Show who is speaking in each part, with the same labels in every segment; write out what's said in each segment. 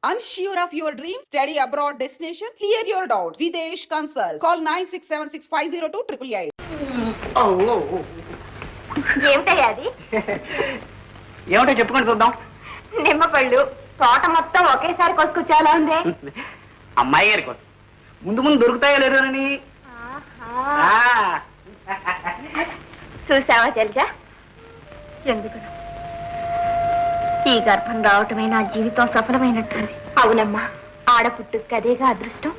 Speaker 1: Unsure of your dream? Study abroad destination? Clear your doubts. Videsh Consult. Call 9676502888.
Speaker 2: ఏమిటయ్యా అది?
Speaker 3: ఏమిటో చెప్పుకొని చూద్దాం.
Speaker 2: నిమ్మ పళ్ళు తోట మొత్తం ఒకేసారి కోసుకొచ్చేలా ఉంది.
Speaker 3: అమ్మాయి గారి కోసం ముందు ముందు దొరుకుతాయో లేదోనని.
Speaker 2: చూసావా జల్జా, ఎందుకు ఈ గర్భం రావటమే నా జీవితం సఫలమైనట్టుంది. అవునమ్మా, ఆడపుట్టుకు అదేగా అదృష్టం.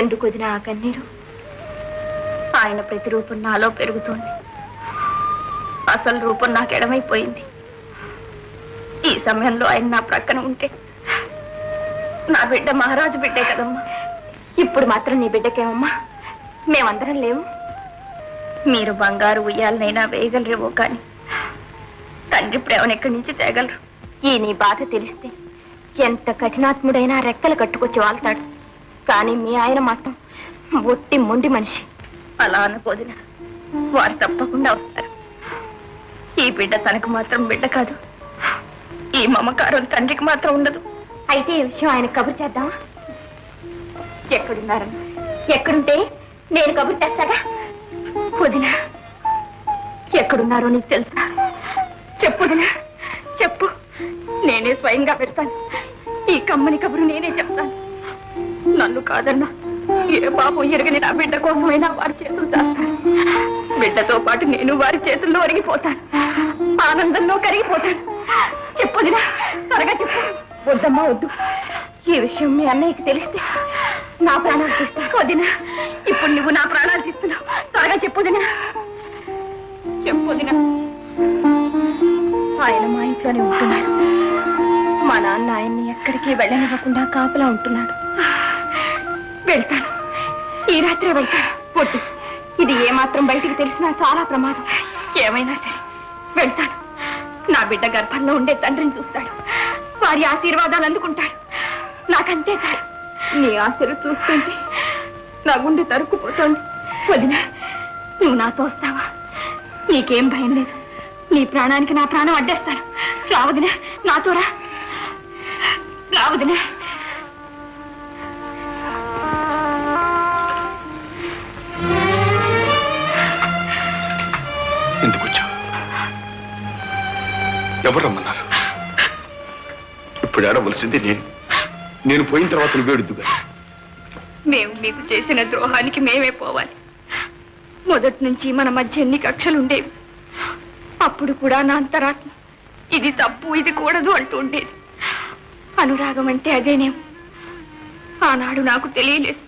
Speaker 2: ఎందుకు వదిన ఆ కన్నీరు? ఆయన ప్రతిరూపం నాలో పెరుగుతోంది, అసలు రూపం నాకు ఎడమైపోయింది. ఈ సమయంలో ఆయన నా ప్రక్కన ఉంటే నా బిడ్డ మహారాజు బిడ్డే కదమ్మా. ఇప్పుడు మాత్రం నీ బిడ్డకేమమ్మా, మేమందరం లేవు. మీరు బంగారు ఉయ్యాలనైనా వేయగలరేమో కానీ తండ్రి ప్రేమను ఎక్కడి నుంచి తేగలరు. ఈ నీ బాధ తెలిస్తే ఎంత కఠినాత్ముడైనా రెక్కలు కట్టుకొచ్చి వాళ్తాడు. కానీ మీ ఆయన మాత్రం ఒట్టి మొండి మనిషి. అలా అనుకోదిన వారు తప్పకుండా వస్తారు. ఈ బిడ్డ తనకు మాత్రం బిడ్డ కాదు, ఈ మమకారం తండ్రికి మాత్రం ఉండదు. అయితే ఈ విషయం ఆయన కబురు చేద్దామా? ఎక్కడున్నారు? ఎక్కడుంటే నేను కబురు చేస్తాగా. వదినా, ఎక్కడున్నారో నీకు తెలుసా? చెప్పు వదినా, చెప్పు. నేనే స్వయంగా పెడతాను. ఈ కమ్మని కబురు నేనే చెప్తాను. నన్ను కాదన్నా ఏ పాపం ఎరగని నా బిడ్డ కోసమైనా వారి చేతులు చేస్తాను. బిడ్డతో పాటు నేను వారి చేతుల్లో ఒరిగిపోతాను, ఆనందంలో కరిగిపోతాను. చెప్పు వదినా, త్వరగా చెప్పు. వద్దమ్మా వద్దు, ఈ విషయం మీ అన్నయ్యకి తెలిస్తే నా ప్రాణాలు తీస్తాను. వదినా, ఇప్పుడు నువ్వు నా ప్రాణాలు తీస్తున్నావు. త్వరగా చెప్పు వదినా, చెప్పు వదినా. ఆయన మా ఇంట్లోనే ఉంటున్నాడు. మా నాన్న ఆయన్ని ఎక్కడికి వెళ్ళనివ్వకుండా కాపలా ఉంటున్నాడు. వెళ్తాను, ఈ రాత్రే వెళ్తాను. వద్దు, ఇది ఏమాత్రం బయటికి తెలిసినా చాలా ప్రమాదం. ఏమైనా సరే వెళ్తాను. నా బిడ్డ గర్భంలో ఉండే తండ్రిని చూస్తాడు, వారి ఆశీర్వాదాలు అందుకుంటాడు. నాకంతే చాలు. నీ ఆశలు చూస్తుంటే నా గుండె తరుక్కుపోతోంది. వదినా, నువ్వు నాతో వస్తావా? నీకేం భయం లేదు. నీ ప్రాణానికి నా ప్రాణం అడ్డేస్తాను. రావదినా, నాతో రా. రావదినా.
Speaker 4: ఎందుకు వచ్చావు? ఎవరు రమ్మన్నారు? ఇప్పుడు ఆడవలసింది నేను పోయిన తర్వాత నువ్వేడుద్దుగా.
Speaker 2: మేము మీకు చేసిన ద్రోహానికి మేమే పోవాలి. మొదటి నుంచి మన మధ్య ఎన్ని కక్షలు ఉండేవి. అప్పుడు కూడా నా అంతరాత్మ ఇది తప్పు, ఇది కూడదు అంటూ ఉండేది. అనురాగం అంటే అదేనేమో. ఆనాడు నాకు తెలియలేదు.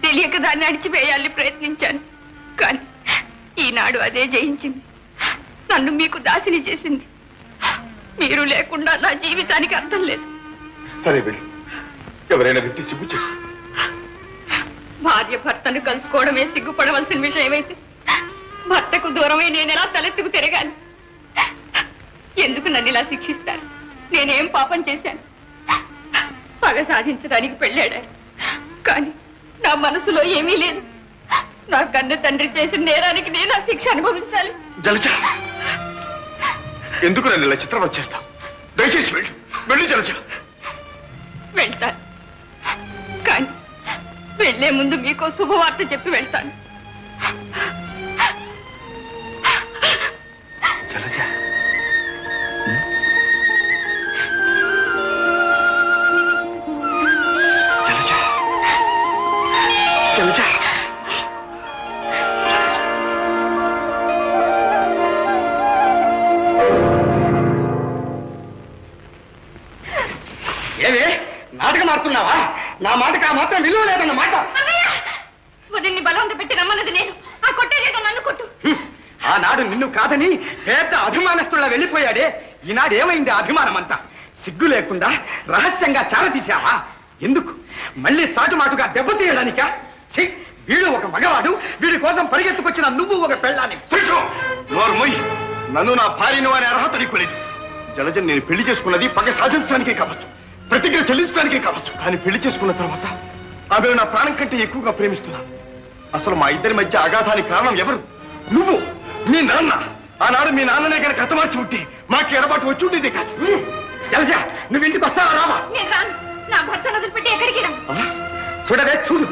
Speaker 2: తెలియక దాన్ని అడిచివేయాలని ప్రయత్నించాను. కానీ ఈనాడు అదే జయించింది, నన్ను మీకు దాసిని చేసింది. మీరు లేకుండా నా జీవితానికి అర్థం లేదు.
Speaker 4: సరే వెళ్ళి ఎవరైనా వ్యక్తి సిగ్గు చెప్పు.
Speaker 2: భార్య భర్తను కలుసుకోవడమే సిగ్గుపడవలసిన విషయమైతే భర్తకు దూరమై నేను ఎలా తలెత్తుకు తిరగాలి? ఎందుకు నన్ను ఇలా శిక్షిస్తారు? నేనేం పాపం చేశాను? పగ సాధించడానికి పెళ్ళాడారు, కానీ నా మనసులో ఏమీ లేదు. నా కన్న తండ్రి చేసిన నేరానికి నేను ఆ శిక్ష అనుభవించాలి.
Speaker 4: జలజ, ఎందుకు నన్ను ఇలా చిత్రం వచ్చేస్తావు? దయచేసి వెళ్ళు, వెళ్ళు జలజ.
Speaker 2: వెళ్తాను, కానీ వెళ్లే ముందు మీకో శుభవార్త చెప్పి వెళ్తాను.
Speaker 4: జలజ, జలజ, జలజ.
Speaker 3: ఏమి నాటకం ఆడుతున్నావా? నా మాటకు ఆ మాత్రం విలువ లేదన్నమాట.
Speaker 2: వదిన్ని బలవంత పెట్టి రమ్మన్నది నేను. ఆ కొట్టేదేదో నన్ను కొట్టు.
Speaker 3: ఆనాడు నిన్ను కాదని పెద్ద అభిమానస్తుల్లా వెళ్ళిపోయాడే, ఈనాడు ఏమైంది ఆ అభిమానం అంతా? సిగ్గు లేకుండా రహస్యంగా చారతీశావా? ఎందుకు? మళ్ళీ చాటుమాటుగా దెబ్బతీయడానికా? వీడు ఒక మగవాడు, వీడి కోసం పరిగెత్తుకొచ్చిన నువ్వు ఒక పెళ్ళాన్ని.
Speaker 4: నన్ను నా భార్యను అనే అర్హత నీకు లేదు. జలజన్ నేను పెళ్లి చేసుకున్నది పగ సాధించడానికే కావచ్చు, ప్రతిజ్ఞ చెల్లించడానికే కావచ్చు. కానీ పెళ్లి చేసుకున్న తర్వాత ఆమె నా ప్రాణం కంటే ఎక్కువగా ప్రేమిస్తున్నాను. అసలు మా ఇద్దరి మధ్య అగాధానికి కారణం ఎవరు? నువ్వు, మీ నాన్న. ఆనాడు మీ నాన్ననే కనుక హతమార్చి ఉంటే మాకు ఎడబాటు వచ్చి ఉండేది కాదు.
Speaker 3: జలజ నువ్వు ఇంటికి వస్తావా రావా?
Speaker 2: నేను రాను. నా భర్తను వదిలిపెట్టి ఎక్కడికి రాను.
Speaker 3: చూడవే చూడు,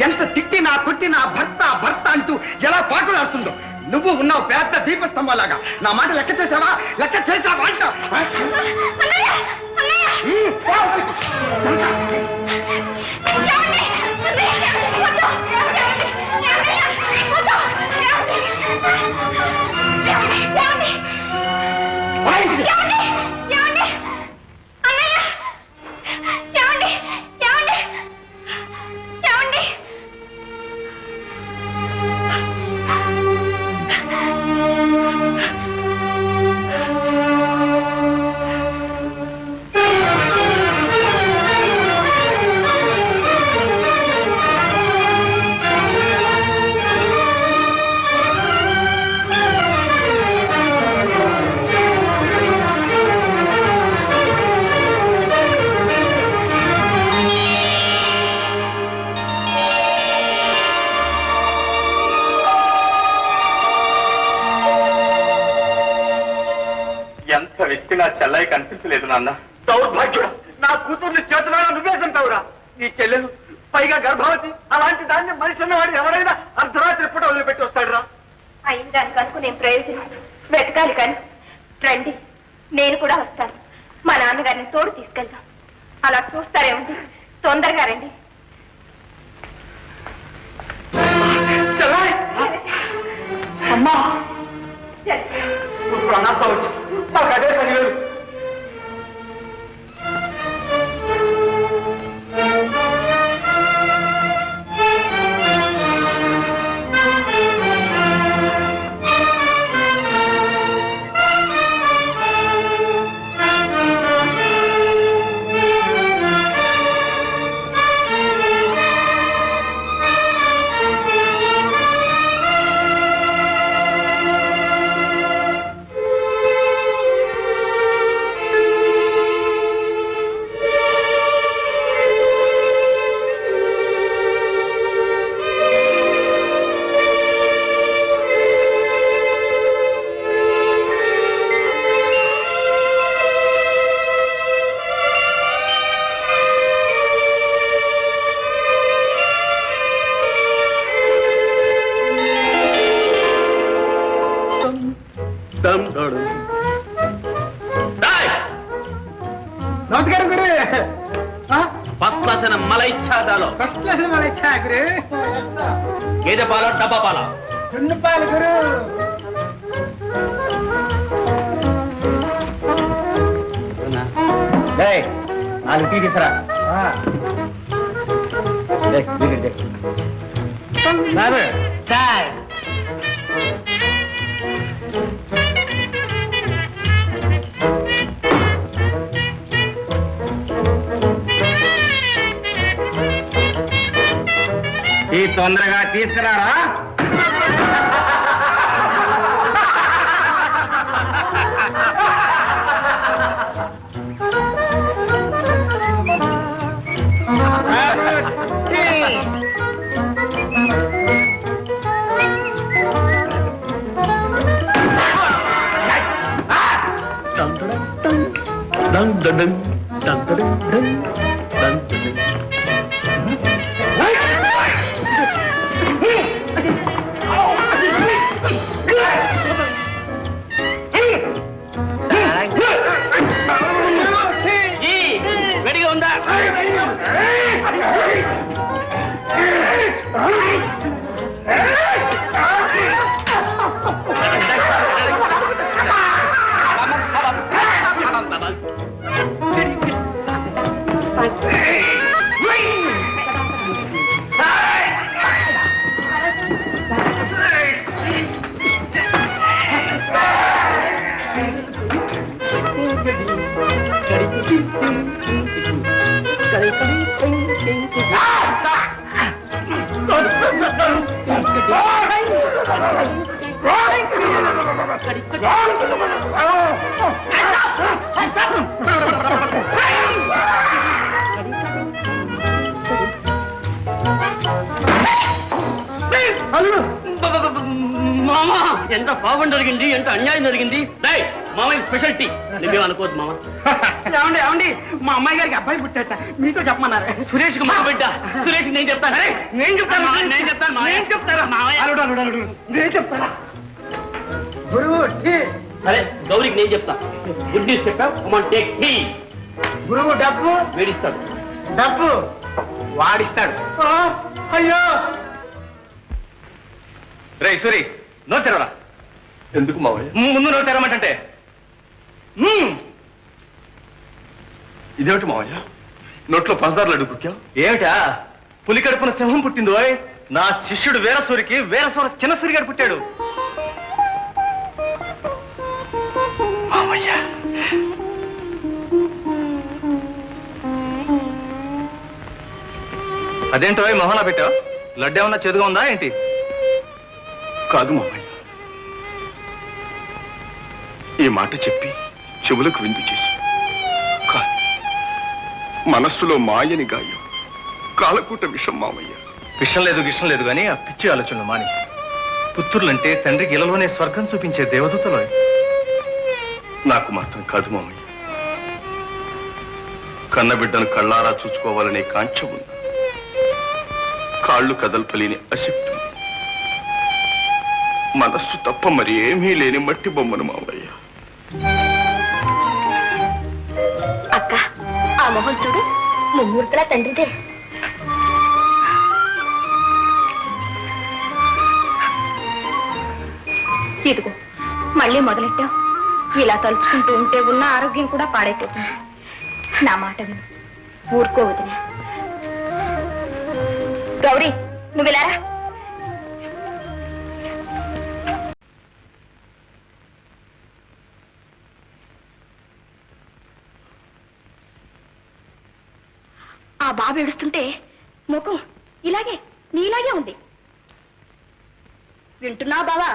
Speaker 3: ఎంత తిట్టినా కొట్టినా భర్త భర్త అంటూ ఎలా పాకులాడుతుందో. నువ్వు ఉన్నావు పెద్ద దీపస్తంభాలాగా. నా మాట లెక్క చేసావా? లెక్క చేసావా అంట.
Speaker 2: అన్నయ్య! అన్నయ్య! ఏమండి? అన్నయ్య! వద్దు! ఏమండి? ఏమండి? వద్దు! ఏమండి? ఏమండి? ఏమండి? ఏమండి? ఏమండి? అన్నయ్య! ఏమండి? ఏమండి? ఏమండి?
Speaker 3: ఎంత వెతికినా చెల్లయ్య కనిపించలేదు నాన్న. దౌర్భాగ్యుడా, నా కూతుర్ని చేతులారా నువ్వే చంపావురా. నీ చెల్లెలు పైగా గర్భవతి. అలాంటి దాన్ని మనిషి అన్నవాడు ఎవరైనా అర్ధరాత్రి పూట వదిలిపెట్టి వస్తాడురా.
Speaker 2: అయిన దానికి అనుకునేం ప్రయోజనం? వెతకాలి కానీ. రండి, నేను కూడా వస్తాను. మా నాన్నగారిని తోడు తీసుకెళ్దాం. అలా చూస్తారేముంది, తొందరగా రండి.
Speaker 3: చెల్లాయ్! అమ్మా ఇప్పుడు అనాథ వచ్చి నాకు అదే పని లేదు. నమస్కారం గురు.
Speaker 5: ఫస్ట్ క్లాస్ మలై ఛాదాలో
Speaker 3: ఫస్ట్ క్లాస్ మన ఇచ్చా గురు.
Speaker 5: గేదె పాల డబ్బా పాల
Speaker 3: చున్ను పాలు గురు.
Speaker 5: నాలుగు టీ తీసురా.
Speaker 3: ఈ తొందరగా తీసుకురారా.
Speaker 5: రెడీగా ఉందా? మామా ఎంత పాపం జరిగింది, ఎంత అన్యాయం జరిగింది. మామయ్య స్పెషాలిటీ నువ్వే అనుకోవద్దు మామ.
Speaker 3: ఏమండి ఏమండి ఏమండి మా అమ్మాయి గారికి అబ్బాయి పుట్టాట మీతో చెప్పమన్నారు.
Speaker 5: సురేష్ కు మా బిడ్డ సురేష్ నేను చెప్తాను.
Speaker 3: అరే, నేను చెప్తాను
Speaker 5: నేను చెప్తాను మావయ్య.
Speaker 3: నేను చెప్తారా
Speaker 5: మావయ్య.
Speaker 3: అల్లుడు, అల్లుడు, అల్లుడు. నేను చెప్తారా గురువు టీ.
Speaker 5: సరే గౌరికి నేను చెప్తా. గుడ్ న్యూస్ చెప్పావు టేక్ టీ.
Speaker 3: గురువు డబ్బు
Speaker 5: వేడిస్తాడు.
Speaker 3: డబ్బు వాడిస్తాడు. అయ్యో
Speaker 4: రే సూరి,
Speaker 3: నో తెరవరా.
Speaker 4: ఎందుకు మావయ్య?
Speaker 3: ముందు నో తెరవమంటే
Speaker 4: ఇదేమిటి మావయ్య? నోట్లో పంచదార లడ్డు కుక్కావు?
Speaker 3: ఏమిటా పులి కడుపున సింహం పుట్టిందో. నా శిష్యుడు వీరసూరికి వీరసూర చిన్న సూరిగాడు పుట్టాడు.
Speaker 4: మావయ్య
Speaker 3: అదేంటో మొహనా పెట్టావు? లడ్డు ఏమన్నా చేదుగా ఉందా ఏంటి?
Speaker 4: కాదు మావయ్య, ఈ మాట చెప్పి చెవులకు విందు చేసి కానీ మనస్సులో మాయని గాయం, కాలకూట విషం మావయ్య.
Speaker 3: విషం లేదు కానీ ఆ పిచ్చి ఆలోచనలు మాని. పుత్రులంటే తండ్రికి ఇలలోనే స్వర్గం చూపించే దేవదూతలో.
Speaker 4: నాకు మాత్రం కాదు మామయ్య, కన్నబిడ్డను కళ్ళారా చూసుకోవాలనే కాంక్ష ఉంది. కాళ్ళు కదల్పలేని అశక్తి ఉంది. మనస్సు తప్ప మరి ఏమీ లేని మట్టి బొమ్మను మావయ్య.
Speaker 2: అక్క ఆ మొహం చూడు, ముమ్మూర్తులా తండ్రిదే. ఇదిగో మళ్ళీ మొదలెట్టావు. ఇలా తలుచుకుంటూ ఉంటే ఉన్న ఆరోగ్యం కూడా పాడైపోతుంది. నా మాట విను, ఊరుకోవద్దునే. గౌరీ నువ్వు ఇలా రా. ఆ బాబు ఏడుస్తుంటే ముఖం నీలాగే ఉంది. వింటున్నావు బావా?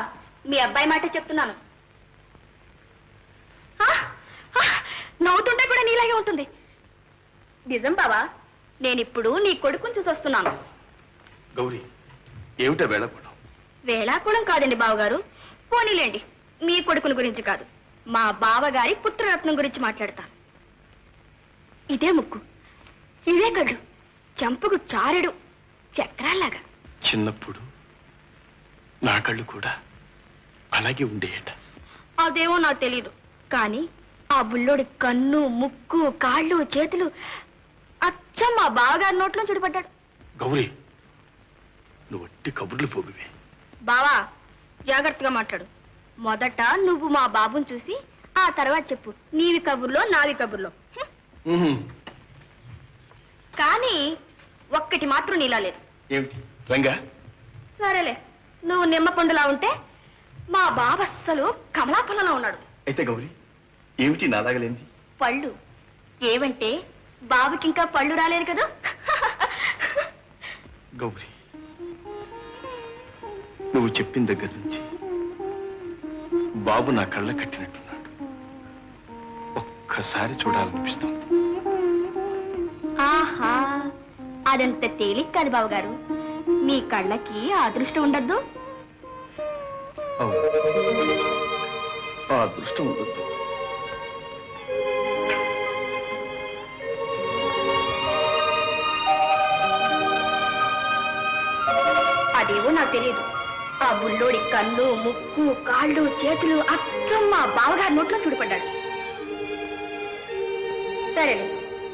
Speaker 2: మీ అబ్బాయి మాట చెప్తున్నాను. నవ్వుతుంటే కూడా నీలాగే ఉంటుంది. నిజం బావా, నేనిప్పుడు నీ కొడుకుని చూసి వస్తున్నాను.
Speaker 4: గౌరీ, ఏమిటా వేళకోవడం?
Speaker 2: వేళాకుళం కాదండి బావగారు. పోనీలేండి, మీ కొడుకుని గురించి కాదు, మా బావగారి పుత్రరత్నం గురించి మాట్లాడతాను. ఇదే ముక్కు, ఇదే కళ్ళు, చంపుకు చారెడు చక్రాల్లాగా.
Speaker 4: చిన్నప్పుడు నా కళ్ళు కూడా అలాగే ఉండేయట.
Speaker 2: అదేమో నాకు తెలీదు, కానీ ఆ బుల్లోడి కన్ను, ముక్కు, కాళ్ళు, చేతులు అచ్చం మా బావగారి నోట్లో చుడిపడ్డాడు.
Speaker 4: గౌరీ, నువ్వు ఒట్టి కబుర్లు పోగువే.
Speaker 2: బావా జాగ్రత్తగా మాట్లాడు. మొదట నువ్వు మా బాబుని చూసి ఆ తర్వాత చెప్పు నీవి కబుర్లో నావి కబుర్లో. కానీ ఒక్కటి మాత్రం నీలా లేదు.
Speaker 4: ఏమిటి రంగా?
Speaker 2: సరేలే, నువ్వు నిమ్మ పండులా ఉంటే మా బాబు అస్సలు కమలాఫలంలో ఉన్నాడు.
Speaker 4: అయితే గౌరీ, ఏమిటి నాలాగలేంది?
Speaker 2: పళ్ళు ఏవంటే బాబుకి ఇంకా పళ్ళు రాలేదు కదా.
Speaker 4: గౌరీ, నువ్వు చెప్పిన దగ్గర నుంచి బాబు నా కళ్ళ కట్టినట్టున్నాడు. ఒక్కసారి చూడాలనిపిస్తుంది.
Speaker 2: ఆహా, అదంత తేలిక కాదు బావగారు. మీ కళ్ళకి ఆ అదృష్టం ఉండద్దు.
Speaker 4: అవును, ఆ అదృష్టం ఉండదు.
Speaker 2: అదేవో నాకు తెలియదు. ఆ బుల్లోడి కన్ను, ముక్కు, కాళ్ళు, చేతులు అచ్చం మా బావగారి నోట్లో చూడిపడ్డాడు. సరేలే,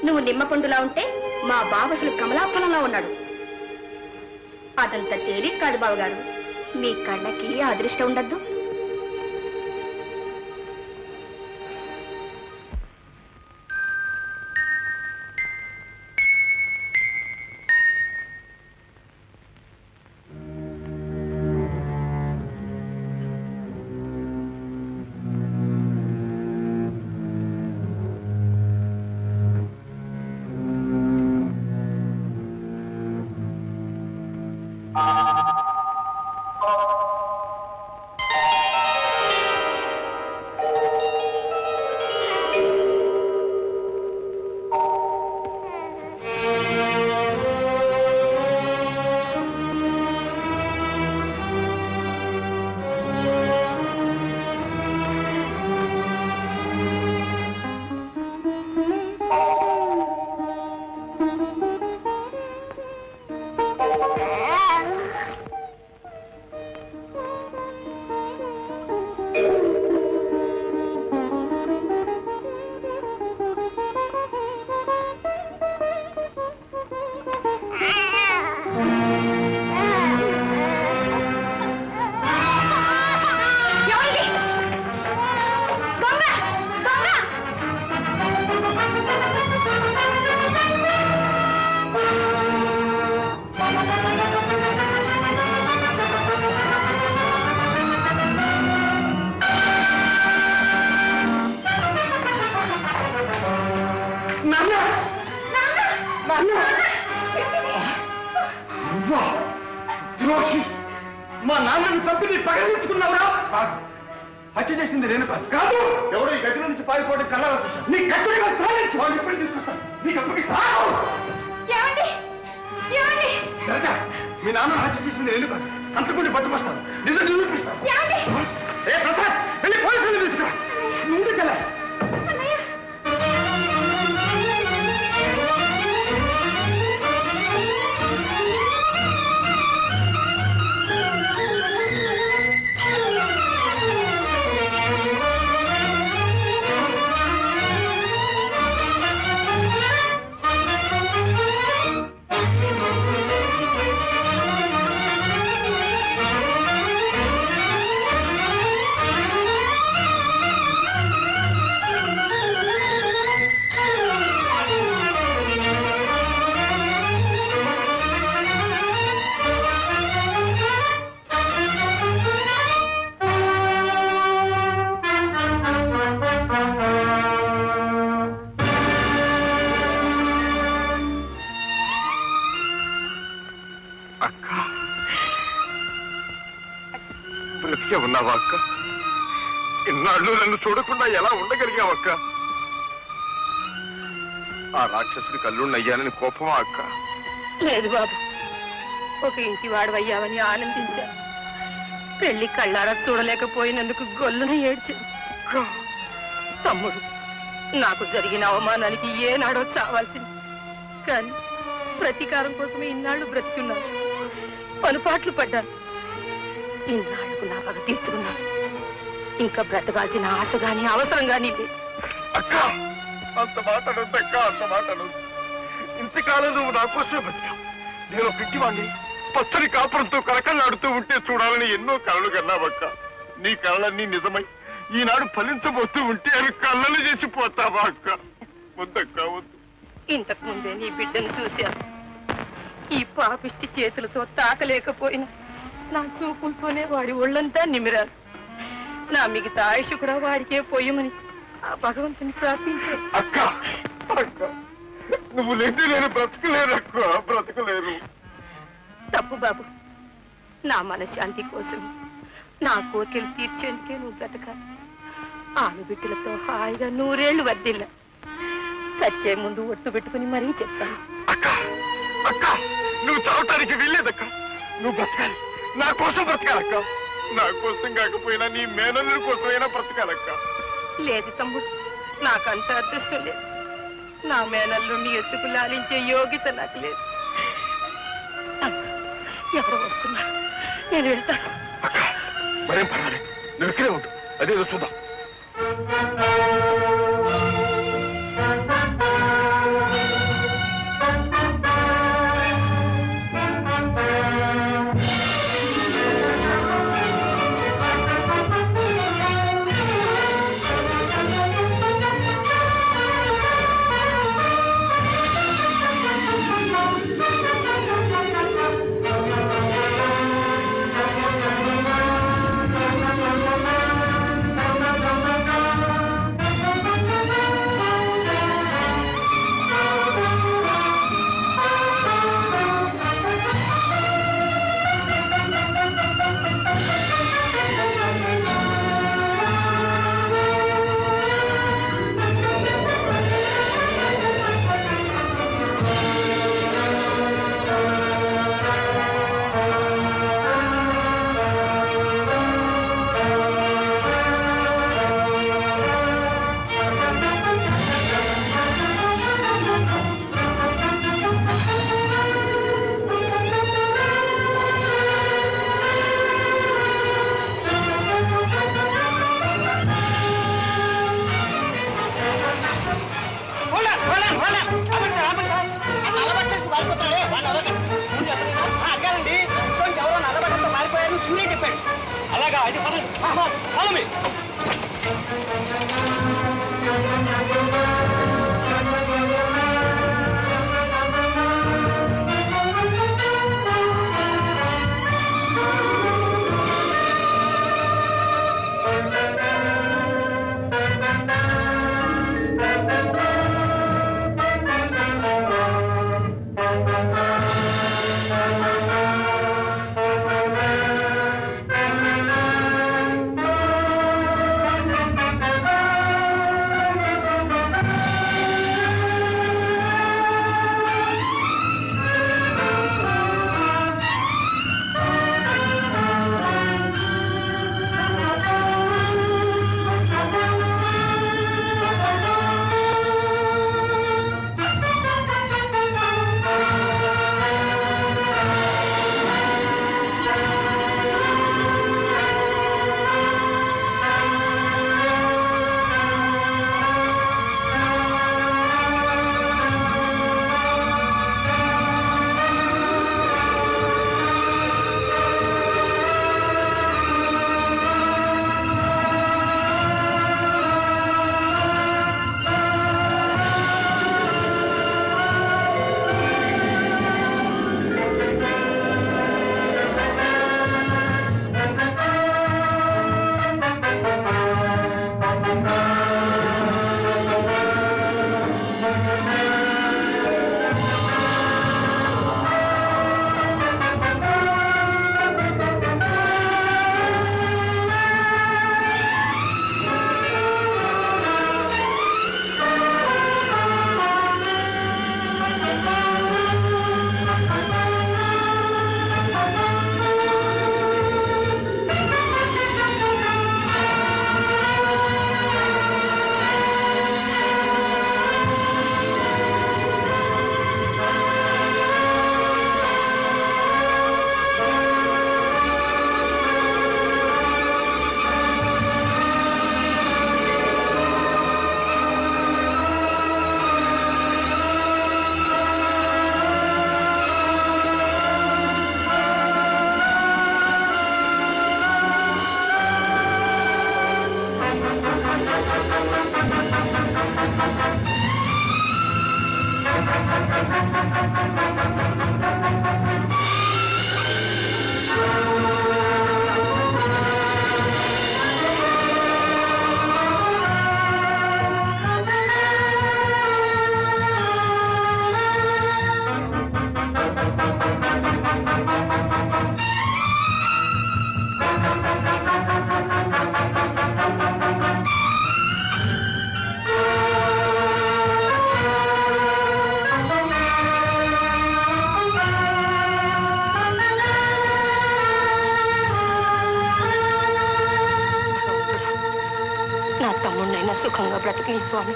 Speaker 2: నువ్వు నిమ్మ పండులా ఉంటే మా బావ అసలు కమలాఫలంలో ఉన్నాడు. అదంత తేలిక కాదు బావగారు. మీ కళ్ళకి ఆ అదృష్టం ఉండద్దు.
Speaker 3: నువ్వా? ద్రోహి! మా నాన్నని చంపి నీ పగలించుకున్నావురా? హత్య చేసింది నేను కాదు. కాదు, ఎవరో ఈ గదిలో నుంచి పారిపోవడం కన్నా నీ కట్టుని సాధించి వాళ్ళు ఎప్పుడు తీసుకొస్తాను నీకు అప్పటికి సాగు. రాజా, మీ నాన్న హత్య చేసింది నేను కాదు. అంతకుండా పట్టుకొస్తాను, నిజం నిరూపిస్తాను. ఏ ప్రసాద్, వెళ్ళి పోలీసులు తీసుకురా. నువ్వు కదా
Speaker 4: బ్రతికే ఉన్నావా అక్క? ఇన్నాళ్ళు నన్ను చూడకుండా ఎలా ఉండగలిగావక్క? ఆ రాక్షసుడి కల్లున్నయ్యానని కోపమా అక్క?
Speaker 6: లేదు బాబు, ఒక ఇంటి వాడవయ్యావని ఆనందించా. పెళ్లి కళ్ళారా చూడలేకపోయినందుకు గొల్లున ఏడ్చాను. తమ్ముడు, నాకు జరిగిన అవమానానికి ఏనాడో చావాల్సింది. కానీ ప్రతీకారం కోసమే ఇన్నాళ్ళు బ్రతికున్నాను. పనుపాట్లు పడ్డాను. ఇన్నాళ్లకు నా పగ తీర్చుకున్నాను. ఇంకా బ్రతకాల్సిన ఆశ గాని అవసరం గాని లేదు.
Speaker 4: అక్క, అంత మాటనొద్దక్క, అంత మాటనొద్దు. ఇంతకాలం నువ్వు నా కోసమే బతికావు. నేను పిట్టివాణ్ణి పచ్చని కాపురంతో కలకల్లాడుతూ ఉంటే చూడాలని ఎన్నో కలలు కన్నావక్క. నీ కలలన్నీ నిజమై ఈనాడు ఫలించబోతూ ఉంటే అవి కళ్ళలు చేసిపోతావా అక్క? వద్దక్క, వద్దు.
Speaker 6: ఇంతకు ముందే నీ బిడ్డను చూశాను. ఈ పాపిష్టి చేతులతో తాకలేకపోయినా నా చూపులతోనే వాడి ఒళ్ళంతా నిమిరాను. నా మిగతా ఆయుష్ కూడా వాడికే పోయమని ఆ భగవంతుని ప్రార్థించాను.
Speaker 4: అక్క, అక్క, నువ్వు లేని నేను బ్రతకలేరు అక్క, బ్రతకలేరు.
Speaker 6: తప్పు బాబు, నా మనశ్శాంతి కోసం, నా కోరికలు తీర్చేందుకే నువ్వు బ్రతకాలి. ఆనుబిడ్డలతో హాయిగా 100 ఏళ్లు వర్దిల్లా. సచ్చే ముందు ఒట్టు పెట్టుకుని మరీ చెప్తాను.
Speaker 4: అక్క, అక్క, నువ్వు చావటానికి వెళ్ళేదక్క. నువ్వు బ్రతకాలి, నా కోసం బ్రతకాలక్క. నా కోసం కాకపోయినా నీ మేనల్లుల కోసమైనా బ్రతకాలక్క.
Speaker 6: లేదు తమ్ముడు, నాకంత అదృష్టం లేదు. నా మేనల్లుని ఎత్తుకు లాలించే యోగ్యత నాకు లేదు. తమ్ముడు, ఎవరో వస్తున్నారు, నేను వెళ్తాను.
Speaker 4: అక్క, మరేం పర్వాలేదు, నువ్వు ఇక్కడే ఉండు. అదేదో చూద్దాం.
Speaker 5: అయితే పదండి. Follow me.
Speaker 6: నా తమ్ముడినైనా సుఖంగా బ్రతికిని స్వామి.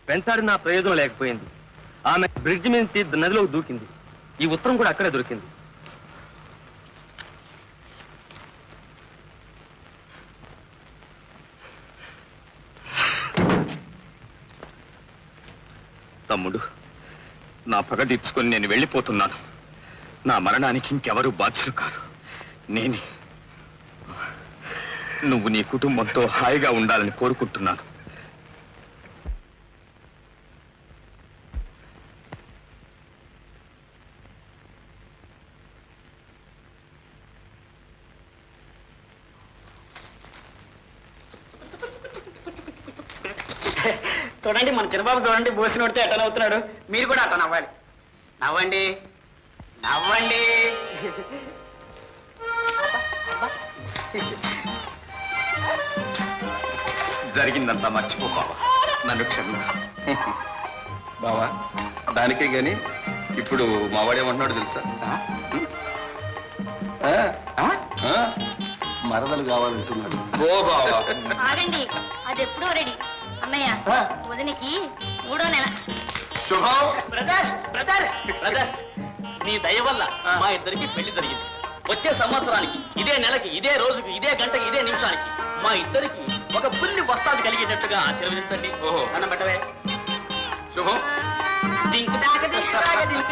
Speaker 3: వెంటాడి నా ప్రయోజనం లేకపోయింది. ఆమె బ్రిడ్జ్ నుంచి నదిలోకి దూకింది. ఈ ఉత్తరం కూడా అక్కడే దొరికింది.
Speaker 4: తమ్ముడు, నా పగ తీర్చుకొని నేను వెళ్ళిపోతున్నాను. నా మరణానికి ఇంకెవరూ బాధ్యులు కారు, నేనే. నువ్వు నీ కుటుంబంతో హాయిగా ఉండాలని కోరుకుంటున్నాను.
Speaker 5: చూడండి, మన చిన్నబాబు చూడండి, బోసి నోడితే ఎట్లా నవ్వుతున్నాడు. మీరు కూడా అట్లా నవ్వాలి. నవ్వండి, నవ్వండి.
Speaker 4: జరిగిందంతా మర్చిపో బావా, నన్ను క్షమించు. బావా, దానికే గాని ఇప్పుడు మావాడేమంటున్నాడు తెలుసా? మరదలు కావాలంటున్నాడు.
Speaker 3: ఓ బావా,
Speaker 2: ఆగండి, అది ఎప్పుడో రెడీ. అన్నయ్య, వదినికి 3వ నెల.
Speaker 4: శుభం.
Speaker 5: బ్రదర్ బ్రదర్ బ్రదర్, నీ దయ వల్ల మా ఇద్దరికి పెళ్లి జరిగింది. వచ్చే సంవత్సరానికి ఇదే నెలకి ఇదే రోజుకి ఇదే గంటకి ఇదే నిమిషానికి మా ఇద్దరికి ఒక పుల్లి వస్తాది కలిగేటట్టుగా ఆశీర్వదించండి.
Speaker 4: ఓహో.
Speaker 5: అన్న పెట్టవే.
Speaker 4: శుభం.
Speaker 5: దింకు దాక దింకు దాక దింకు